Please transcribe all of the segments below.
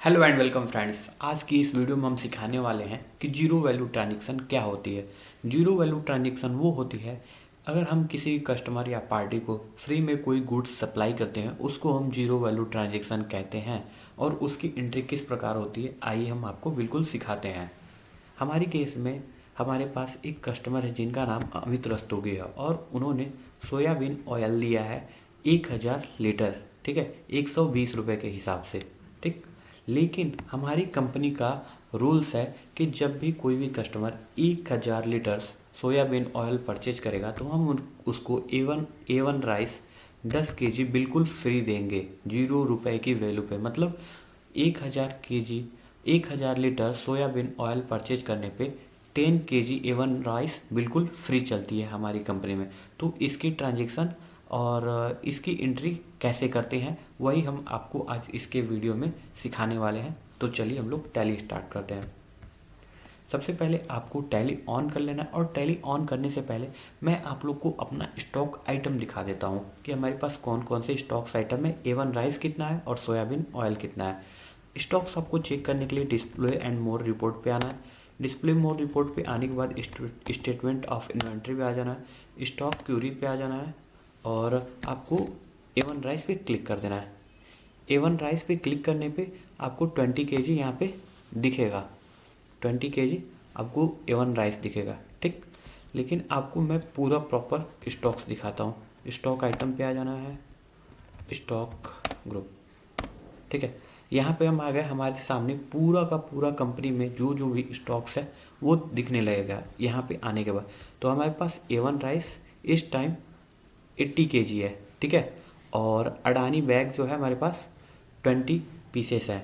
Hello and welcome friends. आज की इस वीडियो में हम सिखाने वाले हैं कि जीरो वैल्यू ट्रांजैक्शन क्या होती है। जीरो वैल्यू ट्रांजैक्शन वो होती है अगर हम किसी कस्टमर या पार्टी को फ्री में कोई गुड्स सप्लाई करते हैं, उसको हम जीरो वैल्यू ट्रांजैक्शन कहते हैं। और उसकी एंट्री किस प्रकार होती है, आइए हम आपको बिल्कुल सिखाते हैं। हमारी केस में हमारे पास एक कस्टमर है जिनका नाम अमित रस्तोगी है और उन्होंने सोयाबीन ऑयल लिया है 1000 लीटर, ठीक है, 120 रुपये के हिसाब से, ठीक। लेकिन हमारी कंपनी का रूल्स है कि जब भी कोई भी customer 1000 litre soybean oil purchase करेगा तो हम उसको ए वन राइस 10 kg बिल्कुल फ्री देंगे, 0 रुपये की वैल्यू पे। मतलब 1000 kg 1000 litre soybean oil purchase करने पे 10 kg ए वन राइस बिल्कुल फ्री चलती है हमारी कंपनी में। तो इसकी ट्रांजैक्शन और इसकी एंट्री कैसे करते हैं वही हम आपको आज इसके वीडियो में सिखाने वाले हैं। तो चलिए हम लोग टैली स्टार्ट करते हैं। सबसे पहले आपको टैली ऑन कर लेना है और टैली ऑन करने से पहले मैं आप लोग को अपना स्टॉक आइटम दिखा देता हूँ कि हमारे पास कौन कौन से स्टॉक्स आइटम है, ए वन राइस कितना है और सोयाबीन ऑयल कितना है। स्टॉक्स आपको चेक करने के लिए डिस्प्ले एंड मोर रिपोर्ट पे आना है। डिस्प्ले मोर रिपोर्ट पे आने के बाद स्टेटमेंट ऑफ इन्वेंट्री पे आ जाना है, स्टॉक क्यूरी पे आ जाना है और आपको ए वन राइस पे क्लिक कर देना है। ए वन राइस पे क्लिक करने पे आपको 20 kg यहाँ पे दिखेगा, 20 kg आपको ए वन राइस दिखेगा, ठीक। लेकिन आपको मैं पूरा प्रॉपर स्टॉक्स दिखाता हूँ। स्टॉक आइटम पे आ जाना है, स्टॉक ग्रुप, ठीक है। यहाँ पे हम आ गए, हमारे सामने पूरा का पूरा कंपनी में जो जो भी स्टॉक्स है वो दिखने लगेगा। यहाँ पे आने के बाद तो हमारे पास ए वन राइस इस टाइम 80 kg है, ठीक है। और अडानी बैग जो है हमारे पास 20 पीसेस है।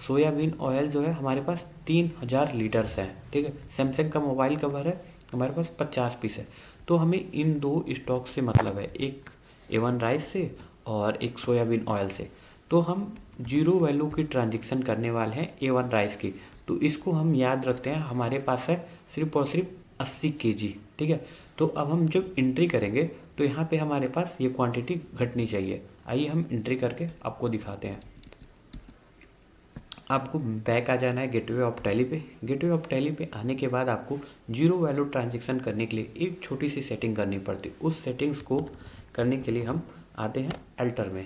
सोयाबीन ऑयल जो है हमारे पास 3000 लीटर्स है, ठीक है। सैमसंग का मोबाइल कवर है हमारे पास 50 पीस है। तो हमें इन दो स्टॉक से मतलब है, एक ए वन राइस से और एक सोयाबीन ऑयल से। तो हम जीरो वैल्यू की ट्रांजेक्शन करने वाले हैं ए वन राइस की। तो इसको हम याद रखते हैं, हमारे पास है सिर्फ और सिर्फ 80 kg, ठीक है। तो अब हम जब एंट्री करेंगे तो यहाँ पे हमारे पास ये क्वांटिटी घटनी चाहिए। आइए हम एंट्री करके आपको दिखाते हैं। आपको बैक आ जाना है गेटवे ऑफ टैली पे। गेटवे ऑफ टैली पे आने के बाद आपको जीरो वैल्यू ट्रांजैक्शन करने के लिए एक छोटी सी सेटिंग करनी पड़ती है। उस सेटिंग्स को करने के लिए हम आते हैं अल्टर में।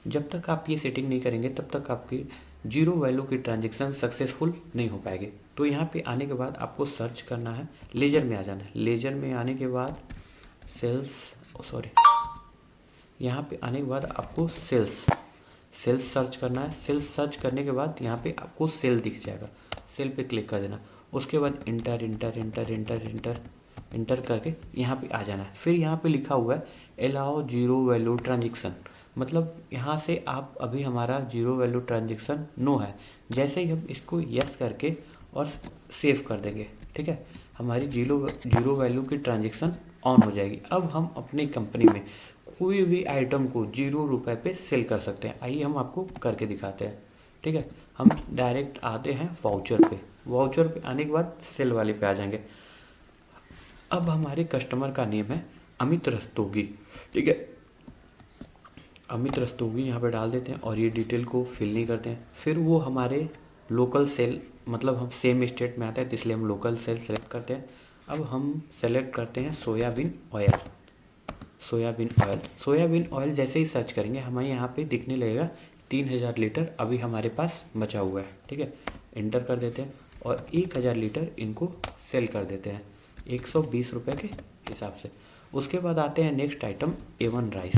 जब तक आप ये सेटिंग नहीं करेंगे तब तक आपकी जीरो वैल्यू की ट्रांजैक्शन सक्सेसफुल नहीं हो पाएगी। तो यहाँ पे आने के बाद आपको सर्च करना है, लेजर में आ जाना है। लेजर में आने के बाद यहाँ पे आने के बाद आपको सेल्स सर्च करना है। सेल्स सर्च करने के बाद यहाँ पे आपको सेल दिख जाएगा, सेल पे क्लिक कर देना। उसके बाद inter inter inter inter inter inter करके यहाँ पे आ जाना है। फिर यहाँ पे लिखा हुआ है अलाउ जीरो वैल्यू ट्रांजेक्शन, मतलब यहाँ से आप अभी हमारा जीरो वैल्यू ट्रांजेक्शन नो है। जैसे ही हम इसको यस करके और सेव कर देंगे, ठीक है, हमारी जीरो वैल्यू की ट्रांजेक्शन ऑन हो जाएगी। अब हम अपनी कंपनी में कोई भी आइटम को 0 रुपये पे सेल कर सकते हैं। आइए हम आपको करके दिखाते हैं, ठीक है। हम डायरेक्ट आते हैं वाउचर पे। वाउचर पे आने के बाद सेल वाले पे आ जाएंगे। अब हमारे कस्टमर का नेम है अमित रस्तोगी, ठीक है। अमित रस्तोगी यहाँ पे डाल देते हैं और ये डिटेल को फिल नहीं करते हैं। फिर वो हमारे लोकल सेल, मतलब हम सेम स्टेट में आते हैं तो इसलिए हम लोकल सेल सेलेक्ट करते हैं। अब हम सेलेक्ट करते हैं सोयाबीन ऑयल। सोयाबीन ऑयल जैसे ही सर्च करेंगे हमें यहाँ पे दिखने लगेगा 3000 लीटर अभी हमारे पास बचा हुआ है, ठीक है। इंटर कर देते हैं और 1000 लीटर इनको सेल कर देते हैं 120 रुपये के हिसाब से। उसके बाद आते हैं नेक्स्ट आइटम ए वन राइस,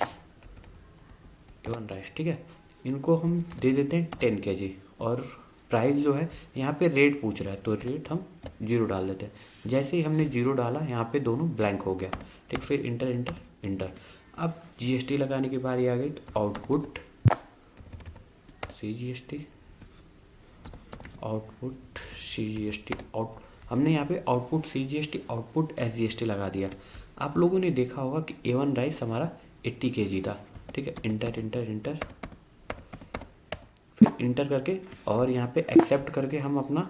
ठीक है। इनको हम दे देते हैं 10 kg और प्राइस जो है यहाँ पे रेट पूछ रहा है तो रेट हम 0 डाल देते हैं। जैसे ही हमने 0 डाला यहाँ पे दोनों ब्लैंक हो गया, ठीक। फिर इंटर इंटर इंटर। अब जीएसटी लगाने की बारी आ गई तो आउटपुट सीजीएसटी आउट, हमने यहाँ पे आउटपुट सीजीएसटी आउटपुट एसजीएसटी लगा दिया। आप लोगों ने देखा होगा कि ए वन राइस हमारा 80 kg था, ठीक है। इंटर इंटर इंटर फिर इंटर करके और यहाँ पे एक्सेप्ट करके हम अपना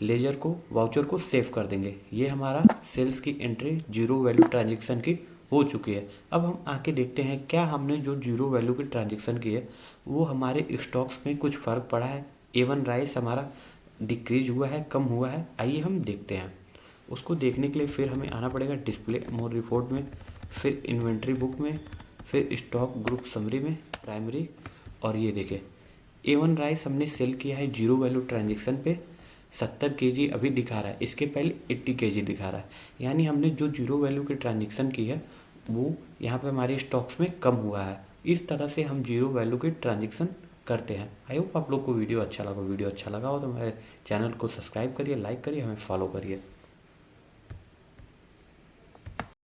लेजर को वाउचर को सेव कर देंगे। ये हमारा सेल्स की एंट्री जीरो वैल्यू ट्रांजैक्शन की हो चुकी है। अब हम आके देखते हैं क्या हमने जो जीरो वैल्यू की ट्रांजैक्शन की है वो हमारे स्टॉक्स में कुछ फ़र्क पड़ा है A1 राइस हमारा डिक्रीज हुआ है, कम हुआ है। आइए हम देखते हैं। उसको देखने के लिए फिर हमें आना पड़ेगा डिस्प्ले मोर रिपोर्ट में, फिर इन्वेंट्री बुक में, फिर स्टॉक ग्रुप समरी में, प्राइमरी। और ये देखें A1 राइस हमने सेल किया है जीरो वैल्यू ट्रांजेक्शन पे 70 kg अभी दिखा रहा है, इसके पहले 80 kg दिखा रहा है। यानी हमने जो जीरो वैल्यू की ट्रांजेक्शन की है वो यहाँ पे हमारे स्टॉक्स में कम हुआ है। इस तरह से हम जीरो वैल्यू की ट्रांजेक्शन करते हैं। आई होप आप लोग को वीडियो अच्छा लगा हो तो हमारे चैनल को सब्सक्राइब करिए, लाइक करिए, हमें फॉलो करिए।